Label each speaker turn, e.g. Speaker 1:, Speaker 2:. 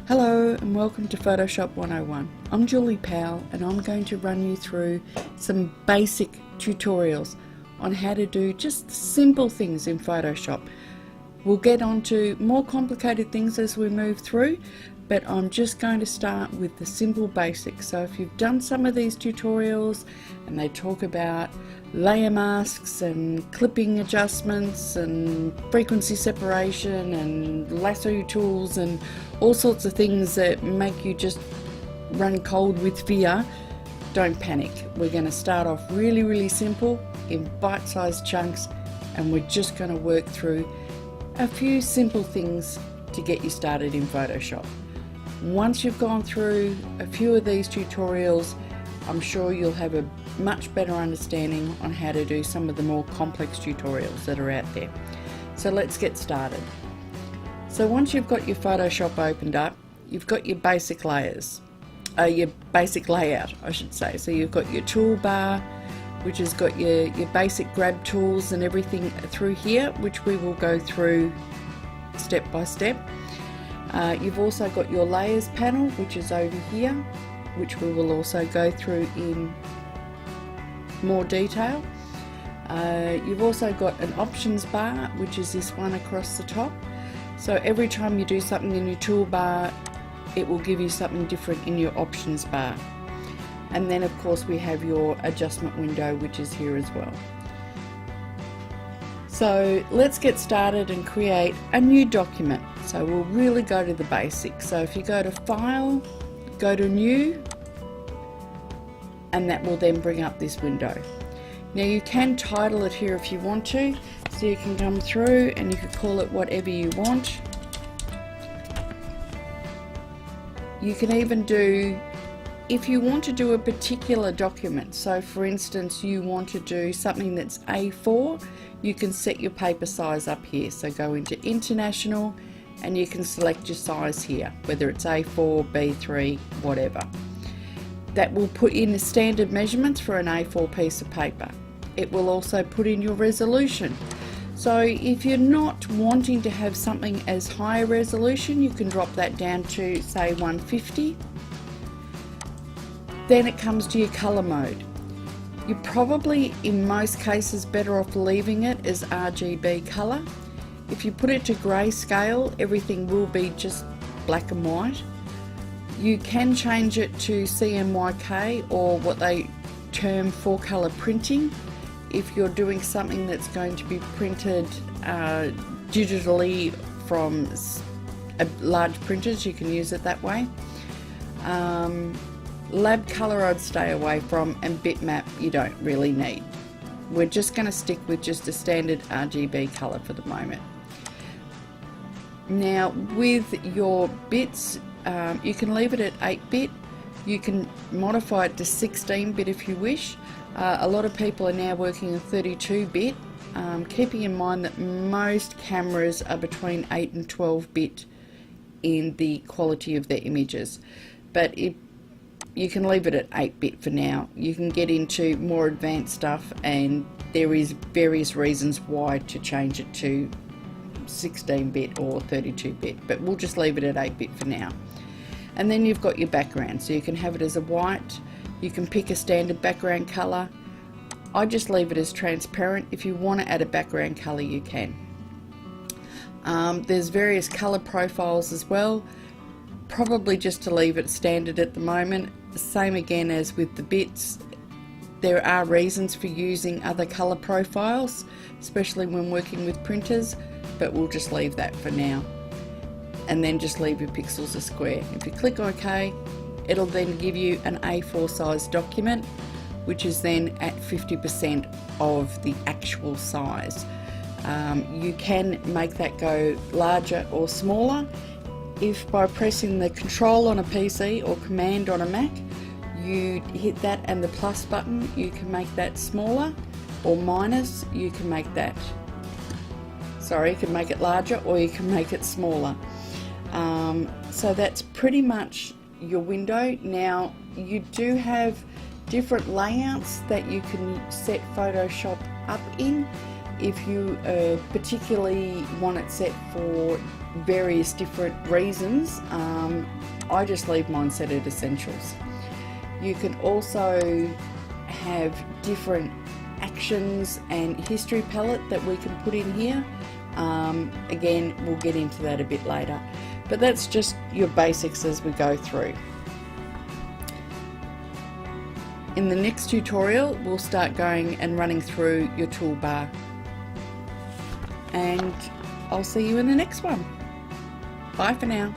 Speaker 1: Hello and welcome to Photoshop 101. I'm Julie Powell and I'm going to run you through some basic tutorials on how to do just simple things in Photoshop. We'll get on to more complicated things as we move through, but I'm just going to start with the simple basics. So if you've done some of these tutorials and they talk about layer masks and clipping adjustments and frequency separation and lasso tools and all sorts of things that make you just run cold with fear, don't panic. We're going to start off really simple in bite-sized chunks, and we're just going to work through a few simple things to get you started in Photoshop. Once you've gone through a few of these tutorials, I'm sure you'll have a much better understanding on how to do some of the more complex tutorials that are out there. So let's get started. So once you've got your Photoshop opened up, you've got your basic layers, your basic layout I should say. So you've got your toolbar, which has got your basic grab tools and everything through here, which we will go through step by step. You've also got your layers panel, which is over here, which we will also go through in more detail. You've also got an options bar, which is this one across the top. So every time you do something in your toolbar, it will give you something different in your options bar. And then of course we have your adjustment window, which is here as well. So let's get started and create a new document. So we'll really go to the basics. So if you go to File, go to New, and that will then bring up this window. Now you can title it here if you want to, so you can come through and you can call it whatever you want. You can even do, if you want to do a particular document, so for instance you want to do something that's A4, you can set your paper size up here. So go into International and you can select your size here, whether it's A4, B3, whatever. That will put in the standard measurements for an A4 piece of paper. It will also put in your resolution. So if you're not wanting to have something as high a resolution, you can drop that down to say 150. Then it comes to your color mode. You're probably in most cases better off leaving it as RGB color. If you put it to grayscale, everything will be just black and white. You can change it to CMYK, or what they term 4-color printing. If you're doing something that's going to be printed digitally from large printers, you can use it that way. Lab color I'd stay away from, and bitmap you don't really need. We're just going to stick with just a standard RGB color for the moment. Now with your bits, you can leave it at 8-bit. You can modify it to 16-bit if you wish. A lot of people are now working on 32-bit, keeping in mind that most cameras are between 8 and 12-bit in the quality of their images. But you can leave it at 8-bit for now. You can get into more advanced stuff, and there is various reasons why to change it to 16-bit or 32-bit, but we'll just leave it at 8-bit for now. And then you've got your background, so you can have it as a white. You can pick a standard background color. I just leave it as transparent. If you want to add a background color, you can. There's various color profiles as well. Probably just to leave it standard at the moment. Same again as with the bits. There are reasons for using other color profiles, especially when working with printers, but we'll just leave that for now. And then just leave your pixels as square. If you click OK, it'll then give you an A4 size document, which is then at 50% of the actual size. You can make that go larger or smaller. If by pressing the Control on a PC or Command on a Mac, you hit that and the plus button, you can make that smaller, or minus, you can make that, sorry, you can make it larger or you can make it smaller. So that's pretty much your window. Now you do have different layouts that you can set Photoshop up in. If you particularly want it set for various different reasons, I just leave mine set at essentials. You can also have different actions and history palette that we can put in here. Again, we'll get into that a bit later, but that's just your basics as we go through. In the next tutorial, we'll start going and running through your toolbar, and I'll see you in the next one. Bye for now.